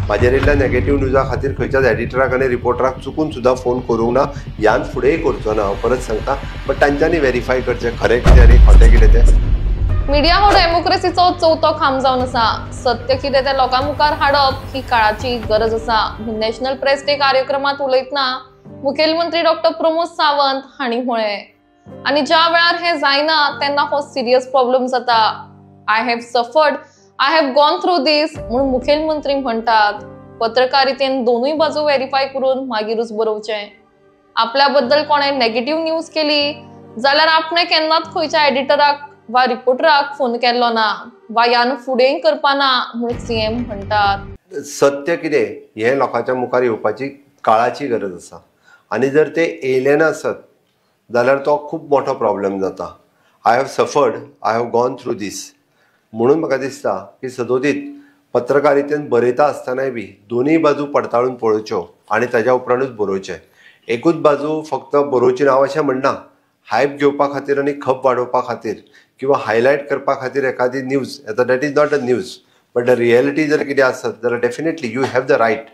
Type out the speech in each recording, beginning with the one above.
म्हाजेर येयल्ल्या नेगेटिव्ह न्यूजा खातीर खंयच्याच एडिटराक आनी रिपोर्टराक चुकून सुद्दां फोन करूंक ना, ह्यान फुडेंय करचो ना, हांव परत सांगता. बट तांच्यांनी व्हेरीफाय करचें खरें कितें आनी खोटें कितें तें. मीडिया हो डेमोक्रेसीचो चवथो खांब जावन आसा. सत्य कितें तें लोकां मुखार हाडप ही काळाची गरज आसा. नॅशनल प्रेस डे कार्यक्रमात उलयतना मुखेलमंत्री डॉक्टर प्रमोद सावंत हांणी म्हळें. आनी ज्या वेळार हें जायना तेन्ना हो सिरियस प्रॉब्लेम जाता. I have suffered, I have gone through this म्हणून मुखेलमंत्री म्हणटात. पत्रकारितेन दोनूय बाजू व्हेरीफाय करून मागीरूच बरोवचें. आपल्या बद्दल कोणे नेगेटिव्ह न्यूज केली जाल्यार आपणे केन्नाच खंयच्या एडिटराक वा रिपोर्टराक फोन केल्लो ना वा ह्यान फुडेंय करपाना म्हणून सीएम म्हणटात. सत्य कितें हें लोकांच्या मुखार येवपाची काळाची गरज आसा. आनी जर ते येयलें नासत जाल्यार तो खूब मोठो प्रॉब्लेम जाता. I have suffered, I have gone through this म्हणून म्हाका दिसता की सदोदीत पत्रकारितेन बरयता आसतनाय बी दोनूय बाजू पडताळून पळोवच्यो आनी ताज्या उपरांतूच बरोवचें. एकूच बाजू फक्त बरोवची ना अशें म्हणना. हायप घेवपा खातीर आनी खप वाडोवपा खातीर किंवा हायलायट करपा खातीर एखादी न्यूज येता that is not a news but the reality जर कितें आसत जाल्यार definitely you have the right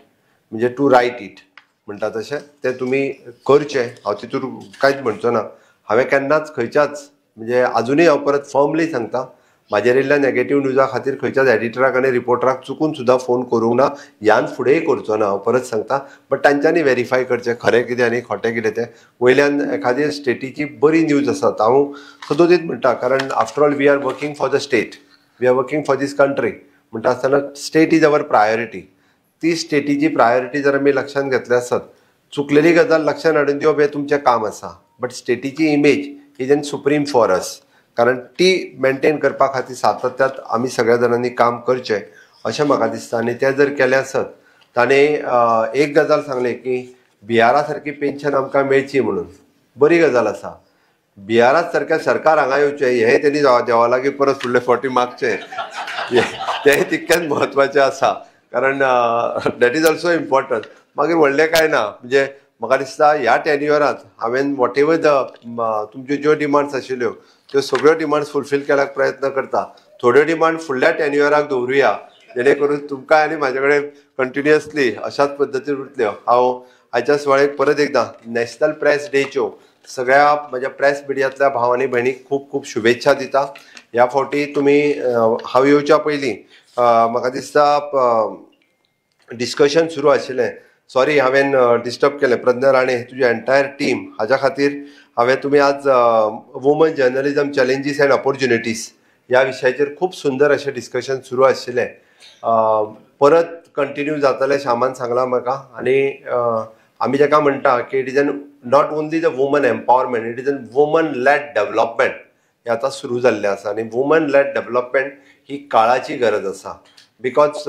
म्हणजे टू रायट इट म्हणटा तशें तें तुमी करचें. हांव तितून कांयच म्हणचो ना. हांवें केन्नाच खंयच्याच म्हणजे आजुनूय हांव परत फर्मली सांगता म्हाजेर येयल्ल्या नेगेटिव्ह न्यूजा खातीर खंयच्याच एडिटराक आनी रिपोर्टराक चुकून सुद्दां फोन करूंक ना, ह्यान फुडेंय करचो ना, हांव परत सांगता. बट तांच्यांनी व्हेरीफाय करचें खरें कितें आनी खोटें कितें तें. वयल्यान एखादी स्टेटीची बरी न्यूज आसात हांव सदोदीत म्हणटा कारण after all we are working for the state, we are working for this country म्हणटा आसतना स्टेट इज अवर प्रायोरिटी. ती स्टेटीची प्रायोरिटी जर आमी लक्षांत घेतले आसत चुकलेली गजाल लक्षांत हाडून दिवप हें तुमचें काम आसा. बट स्टेटीची image is an supreme for us कारण ती मेंटेन करपा खातीर सातत्यात आमी सगळ्या जाणांनी काम करचें अशें म्हाका दिसता. आनी तें जर केलें आसत ताणें एक गजाल सांगली की बिहारा सारकी पेन्शन आमकां मेळची म्हणून बरी गजाल आसा. बिहारा सारकें सरकार हांगा येवचें हें तेणी देवा लागीं परत फुडले फावटी मागचें तें तितकेंच म्हत्वाचें आसा कारण दॅट इज ऑल्सो इम्पॉर्टंट. मागीर व्हडलें कांय ना म्हणजे म्हाका दिसता ह्या टेन्युअरांत हांवें वॉट एवर द तुमच्यो ज्यो डिमांड्स आशिल्ल्यो त्यो सगळ्यो डिमांड्स फुलफील करपाक प्रयत्न करता. थोड्यो डिमांड फुडल्या टेन्युअराक दवरुया जेणे करून तुमकां आनी म्हाजे कडेन कंटिन्युअसली अशाच पद्दतीन उरतल्यो. हांव आयच्या सुवाळेक परत एकदां नॅशनल प्रेस डेच्यो सगळ्या म्हज्या प्रेस मिडियांतल्या भाव आनी भयणीक खूब खूब शुभेच्छा दिता. ह्या फावटी तुमी हांव येवच्या पयलीं म्हाका दिसता डिस्कशन सुरू आशिल्लें. सॉरी हांवें डिस्टर्ब केलें. प्रज्ञा राणे तुजी एंटायर टीम हाज्या खातीर हांवें तुमी आज woman journalism challenges and opportunities ह्या विशयाचेर खूब सुंदर अशें डिस्कशन सुरू आशिल्लें. परत कंटिन्यू जातलें शामान सांगलां म्हाका. आनी आमी जेका म्हणटा की it is an not only the woman empowerment, it is an woman led development हें आतां सुरू जाल्लें आसा. आनी वुमन लॅड डेव्हलपमेंट ही काळाची गरज आसा. बिकॉज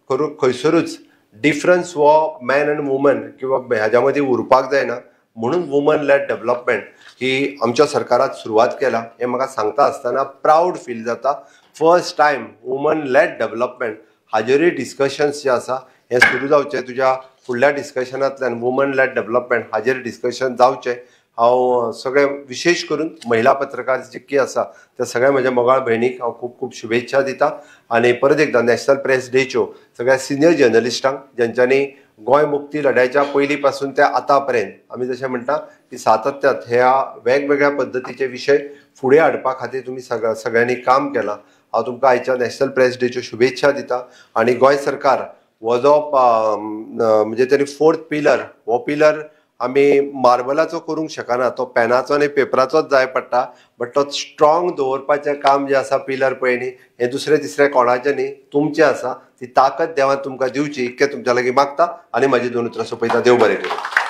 खंयसरूच डिफरन्स हो मॅन आनी वुमन किंवा हाज्या मदीं उरपाक जायना म्हणून वुमन लॅड डेव्हलपमेंट ही आमच्या सरकारात सुरवात केला. हें म्हाका सांगता आसतना प्रावड फील जाता. First time woman led development हाजेरूय डिस्कशन्स जे आसा हें सुरू जावचें. तुज्या फुडल्या डिस्कशनांतल्यान वुमन लॅड डेव्हलपमेंट हाजेर डिस्कशन जावचें. हांव सगळे विशेश करून महिला पत्रकार जितकी आसा त्या सगळ्या म्हज्या मोगाळ भयणीक हांव खूब खूब शुभेच्छा दिता. आनी परत एकदां नॅशनल प्रेस डेच्यो सगळ्या सिनियर जर्नलिस्टांक ज्यांच्यांनी गोंय मुक्ती लढ्याच्या पयलीं पासून ते आतां पर्यंत आमी जशें म्हणटा की सातत्यात ह्या वेगवेगळ्या पद्दतीचे विशय फुडें हाडपा खातीर तुमी सगळ्यांनी काम केलां. हांव तुमकां आयच्या नॅशनल प्रेस डेच्यो शुभेच्छा दिता. आनी गोंय सरकार हो जो म्हणजे तरी फोर्थ पिलर हो पिलर आमी मार्बलाचो करूंक शकना, तो पेनाचो आनी पेपराचोच जाय पडटा. बट तो स्ट्रॉंग दवरपाचें काम जें आसा पिलर पळय न्ही हें दुसरें तिसरें कोणाचें न्ही तुमचें आसा. ती ताकद देवान तुमकां दिवची इतकें तुमच्या लागीं मागता आनी म्हाजी दोन उतरां सोंपयता. देव बरें करूं.